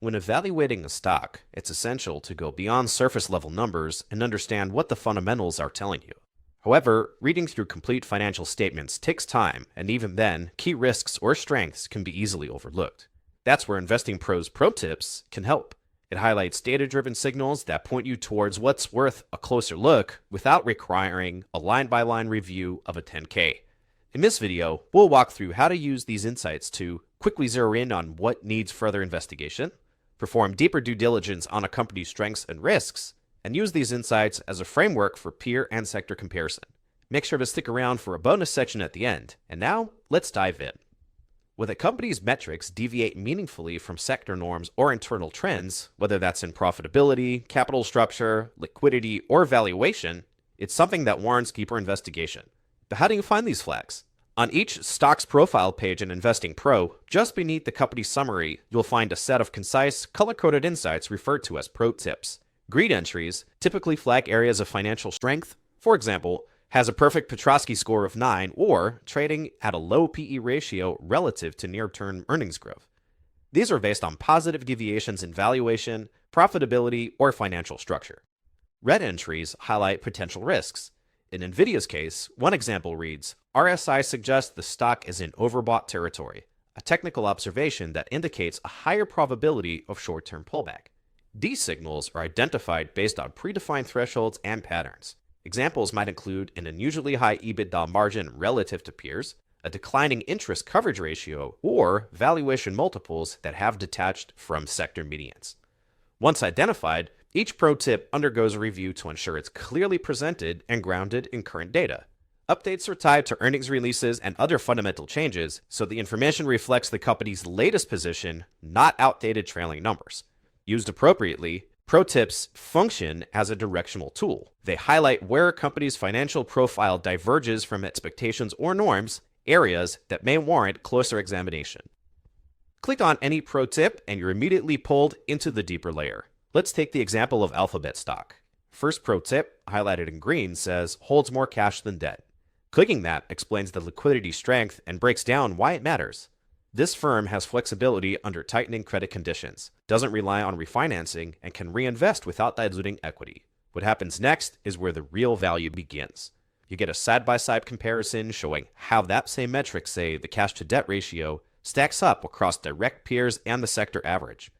When evaluating a stock, it's essential to go beyond surface level numbers and understand what the fundamentals are telling you. However, reading through complete financial statements takes time, and even then, key risks or strengths can be easily overlooked. That's where Investing Pro's ProTips can help. It highlights data-driven signals that point you towards what's worth a closer look without requiring a line-by-line review of a 10K. In this video, we'll walk through how to use these insights to quickly zero in on what needs further investigation, perform deeper due diligence on a company's strengths and risks, and use these insights as a framework for peer and sector comparison. Make sure to stick around for a bonus section at the end. And now, let's dive in. When a company's metrics deviate meaningfully from sector norms or internal trends, whether that's in profitability, capital structure, liquidity, or valuation, it's something that warrants deeper investigation. But how do you find these flags? On each stock's profile page in Investing Pro, just beneath the company summary, you'll find a set of concise, color-coded insights referred to as ProTips. Green entries typically flag areas of financial strength. For example, has a perfect Petrosky score of 9 or trading at a low PE ratio relative to near-term earnings growth. These are based on positive deviations in valuation, profitability, or financial structure. Red entries highlight potential risks. In NVIDIA's case, one example reads, RSI suggests the stock is in overbought territory, a technical observation that indicates a higher probability of short-term pullback. These signals are identified based on predefined thresholds and patterns. Examples might include an unusually high EBITDA margin relative to peers, a declining interest coverage ratio, or valuation multiples that have detached from sector medians. Once identified, each pro tip undergoes a review to ensure it's clearly presented and grounded in current data. Updates are tied to earnings releases and other fundamental changes, so the information reflects the company's latest position, not outdated trailing numbers. Used appropriately, ProTips function as a directional tool. They highlight where a company's financial profile diverges from expectations or norms, areas that may warrant closer examination. Click on any ProTip and you're immediately pulled into the deeper layer. Let's take the example of Alphabet stock. First ProTip, highlighted in green, says holds more cash than debt. Clicking that explains the liquidity strength and breaks down why it matters. This firm has flexibility under tightening credit conditions, doesn't rely on refinancing, and can reinvest without diluting equity. What happens next is where the real value begins. You get a side-by-side comparison showing how that same metric, say the cash-to-debt ratio, stacks up across direct peers and the sector average.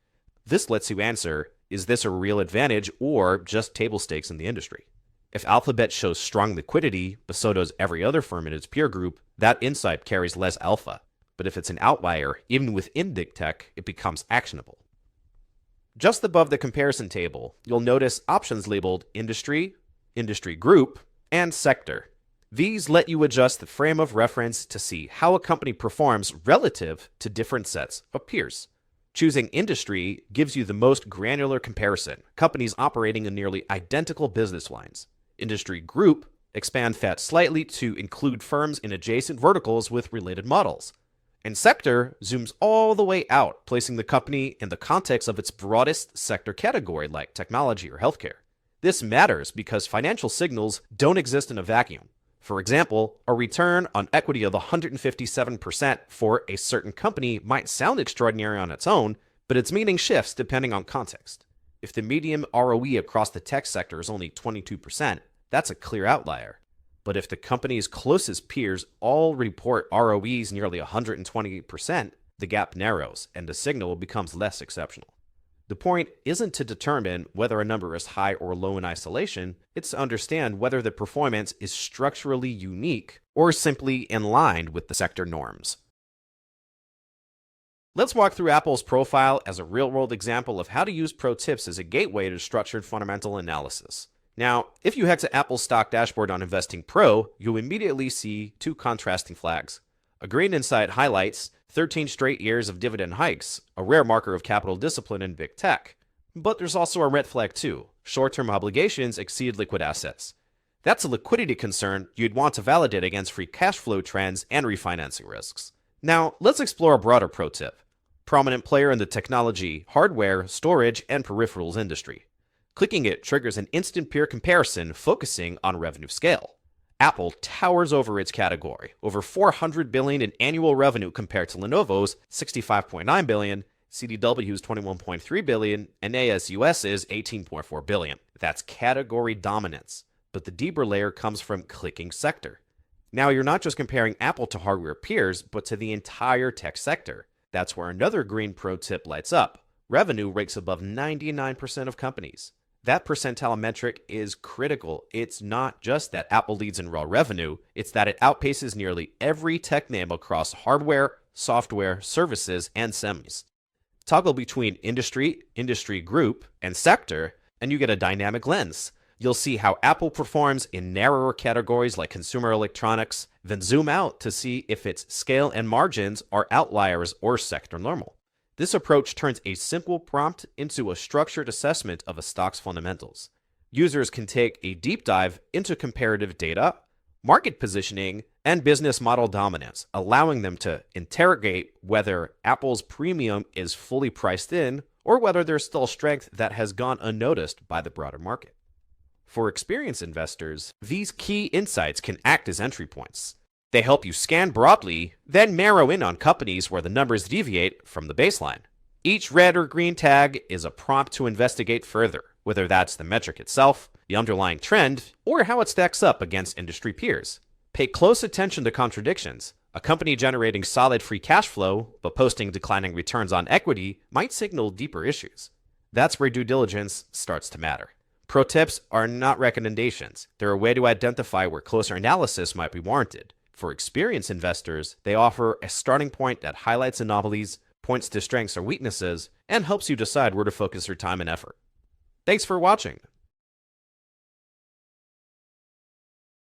This lets you answer, is this a real advantage or just table stakes in the industry? If Alphabet shows strong liquidity, but so does every other firm in its peer group, that insight carries less alpha. But if it's an outlier, even within big tech, it becomes actionable. Just above the comparison table, you'll notice options labeled industry, industry group, and sector. These let you adjust the frame of reference to see how a company performs relative to different sets of peers. Choosing industry gives you the most granular comparison, companies operating in nearly identical business lines. Industry group expands that slightly to include firms in adjacent verticals with related models. And sector zooms all the way out, placing the company in the context of its broadest sector category like technology or healthcare. This matters because financial signals don't exist in a vacuum. For example, a return on equity of 157% for a certain company might sound extraordinary on its own, but its meaning shifts depending on context. If the median ROE across the tech sector is only 22%, that's a clear outlier. But if the company's closest peers all report ROEs nearly 120%, the gap narrows and the signal becomes less exceptional. The point isn't to determine whether a number is high or low in isolation, it's to understand whether the performance is structurally unique or simply in line with the sector norms. Let's walk through Apple's profile as a real-world example of how to use ProTips as a gateway to structured fundamental analysis. Now, if you head to Apple's stock dashboard on Investing Pro, you'll immediately see two contrasting flags. A green insight highlights 13 straight years of dividend hikes, a rare marker of capital discipline in big tech. But there's also a red flag too. Short-term obligations exceed liquid assets. That's a liquidity concern you'd want to validate against free cash flow trends and refinancing risks. Now, let's explore a broader pro tip. Prominent player in the technology, hardware, storage, and peripherals industry. Clicking it triggers an instant peer comparison focusing on revenue scale. Apple towers over its category, over $400 billion in annual revenue compared to Lenovo's $65.9 billion CDW is 21.3 billion, and ASUS is 18.4 billion. That's category dominance. But the deeper layer comes from clicking sector. Now, you're not just comparing Apple to hardware peers, but to the entire tech sector. That's where another green pro tip lights up. Revenue ranks above 99% of companies. That percentile metric is critical. It's not just that Apple leads in raw revenue, it's that it outpaces nearly every tech name across hardware, software, services, and semis. Toggle between industry, industry group, and sector, and you get a dynamic lens. You'll see how Apple performs in narrower categories like consumer electronics, then zoom out to see if its scale and margins are outliers or sector normal. This approach turns a simple prompt into a structured assessment of a stock's fundamentals. Users can take a deep dive into comparative data, market positioning, and business model dominance, allowing them to interrogate whether Apple's premium is fully priced in or whether there's still strength that has gone unnoticed by the broader market. For experienced investors, these key insights can act as entry points. They help you scan broadly, then narrow in on companies where the numbers deviate from the baseline. Each red or green tag is a prompt to investigate further, whether that's the metric itself, the underlying trend, or how it stacks up against industry peers. Pay close attention to contradictions. A company generating solid free cash flow, but posting declining returns on equity, might signal deeper issues. That's where due diligence starts to matter. Pro tips are not recommendations. They're a way to identify where closer analysis might be warranted. For experienced investors, they offer a starting point that highlights anomalies, points to strengths or weaknesses, and helps you decide where to focus your time and effort. Thanks for watching.